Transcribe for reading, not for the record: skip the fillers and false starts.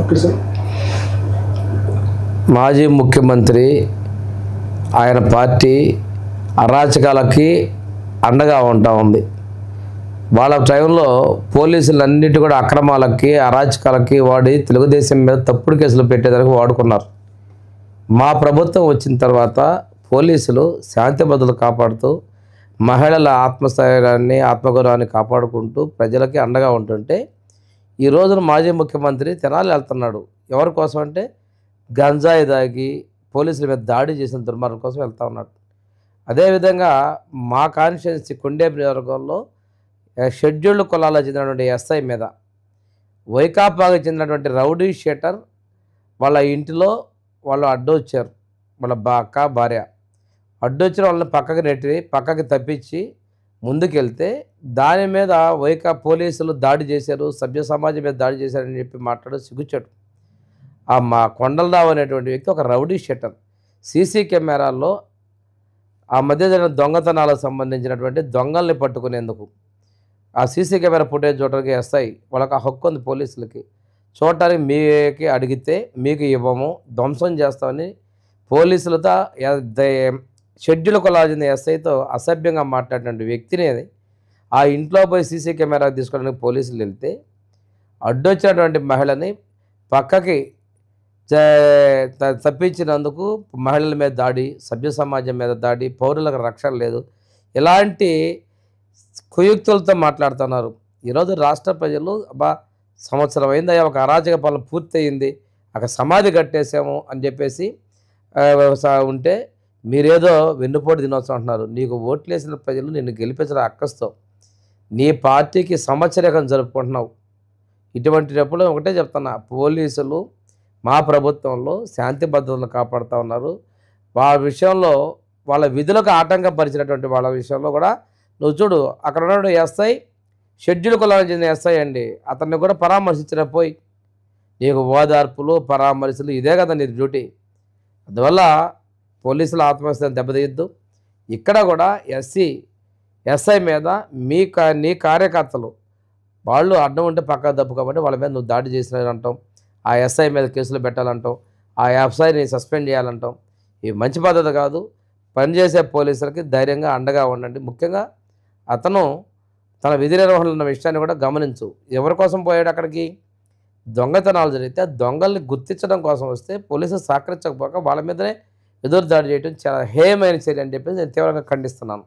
Okay sir. మాజీ ముఖ్యమంత్రి ఆయన పార్టీ అరాచకాలకి అండగా ఉంటా ఉంది. వాళ్ళ టైంలో పోలీసులన్నిటి కూడా అక్రమాలకి అరాచకాలకి వాడి తెలుగుదేశం మీద తప్పుడు కేసులు పెట్టేదానికి వాడుకున్నారు. మా ప్రభుత్వం వచ్చిన తర్వాత పోలీసులు శాంతి భద్రతలు కాపాడుతూ మహిళల ఆత్మస్థైర్యాన్ని ఆత్మగౌరవాన్ని కాపాడుకుంటూ ప్రజలకి అండగా ఉంటుంటే ఈ రోజున మాజీ ముఖ్యమంత్రి తెనాలి వెళ్తున్నాడు. ఎవరి కోసం అంటే గంజాయి దాగి పోలీసుల మీద దాడి చేసిన దుర్మార్గం కోసం వెళ్తూ ఉన్నాడు. అదేవిధంగా మా కాన్స్టిట్యున్సీ కొండేపు నియోజకవర్గంలో షెడ్యూల్డ్ కులాలకు చెందినటువంటి ఎస్ఐ మీద వైకాపాకి చెందినటువంటి రౌడీ షీటర్ వాళ్ళ ఇంటిలో వాళ్ళు అడ్డొచ్చారు. వాళ్ళ అక్క భార్య అడ్డొచ్చిన వాళ్ళని పక్కకి తప్పించి ముందుకెళ్తే దాని మీద పోలీసులు దాడి చేశారు, సభ్య సమాజం మీద దాడి చేశారని చెప్పి మాట్లాడు సిగ్గుచ్చాడు. మా కొండలరావు అనేటువంటి వ్యక్తి ఒక రౌడీ షీటర్. సీసీ కెమెరాల్లో ఆ మధ్య జరిగిన దొంగతనాలకు సంబంధించినటువంటి దొంగల్ని పట్టుకునేందుకు ఆ సీసీ కెమెరా ఫుటేజ్ చూడడానికి ఎస్ఐ వాళ్ళకి ఆ హక్కు ఉంది. పోలీసులకి చూడటానికి మీకే అడిగితే మీకు ఇవ్వము, ధ్వంసం చేస్తామని పోలీసులతో షెడ్యూల్ కొలాజిన ఎస్ఐతో అసభ్యంగా మాట్లాడినటువంటి వ్యక్తిని ఆ ఇంట్లో పోయి సీసీ కెమెరా తీసుకోవడానికి పోలీసులు వెళ్తే అడ్డొచ్చినటువంటి మహిళని పక్కకి తప్పించినందుకు మహిళల మీద దాడి, సభ్య సమాజం మీద దాడి, పౌరులకు రక్షణ లేదు, ఇలాంటి కుయుక్తులతో మాట్లాడుతున్నారు. ఈరోజు రాష్ట్ర ప్రజలు సంవత్సరం అయిందయ్యా, ఒక అరాచక పాలన పూర్తయింది, అక్కడ సమాధి కట్టేసాము అని చెప్పేసి ఉంటే మీరేదో వెన్నుపోటు దినోత్సవం అంటున్నారు. నీకు ఓట్లేసిన ప్రజలు నిన్ను గెలిపించిన అక్కస్తో నీ పార్టీకి సంవత్సరీకం జరుపుకుంటున్నావు. ఇటువంటిప్పుడు ఒకటే చెప్తున్నా, పోలీసులు మా ప్రభుత్వంలో శాంతి భద్రతలు కాపాడుతూ ఉన్నారు. వాళ్ళ విషయంలో వాళ్ళ విధులకు ఆటంకపరిచినటువంటి వాళ్ళ విషయంలో కూడా నువ్వు చూడు, అక్కడ ఉన్న ఎస్ఐ షెడ్యూల్ కులానికి చెందిన ఎస్ఐ అండి, అతన్ని కూడా పరామర్శించిన పోయి నీకు ఓదార్పులు పరామర్శలు ఇదే కదా నీ డ్యూటీ. అందువల్ల పోలీసుల ఆత్మస్థైర్యం దెబ్బతీయద్దు. ఇక్కడ కూడా ఎస్ఐ మీద నీ కార్యకర్తలు వాళ్ళు అడ్డం ఉంటే పక్క తప్పు కాబట్టి వాళ్ళ మీద నువ్వు దాడి చేసినారంటాం, ఆ ఎస్ఐ మీద కేసులు పెట్టాలంటాం, ఆ ఎస్ఐని సస్పెండ్ చేయాలంటాం. ఇవి మంచి పద్ధతి కాదు. పనిచేసే పోలీసులకి ధైర్యంగా అండగా ఉండండి. ముఖ్యంగా అతను తన విధి నిర్వహణలో ఉన్న విషయాన్ని కూడా గమనించు. ఎవరి కోసం పోయాడు అక్కడికి? దొంగతనాలు జరిగితే దొంగల్ని గుర్తించడం కోసం వస్తే పోలీసులు సహకరించకపోక వాళ్ళ మీదనే ఎదురు దాడి చేయడం చాలా హేయమైన చర్య అని చెప్పేసి నేను తీవ్రంగా ఖండిస్తున్నాను.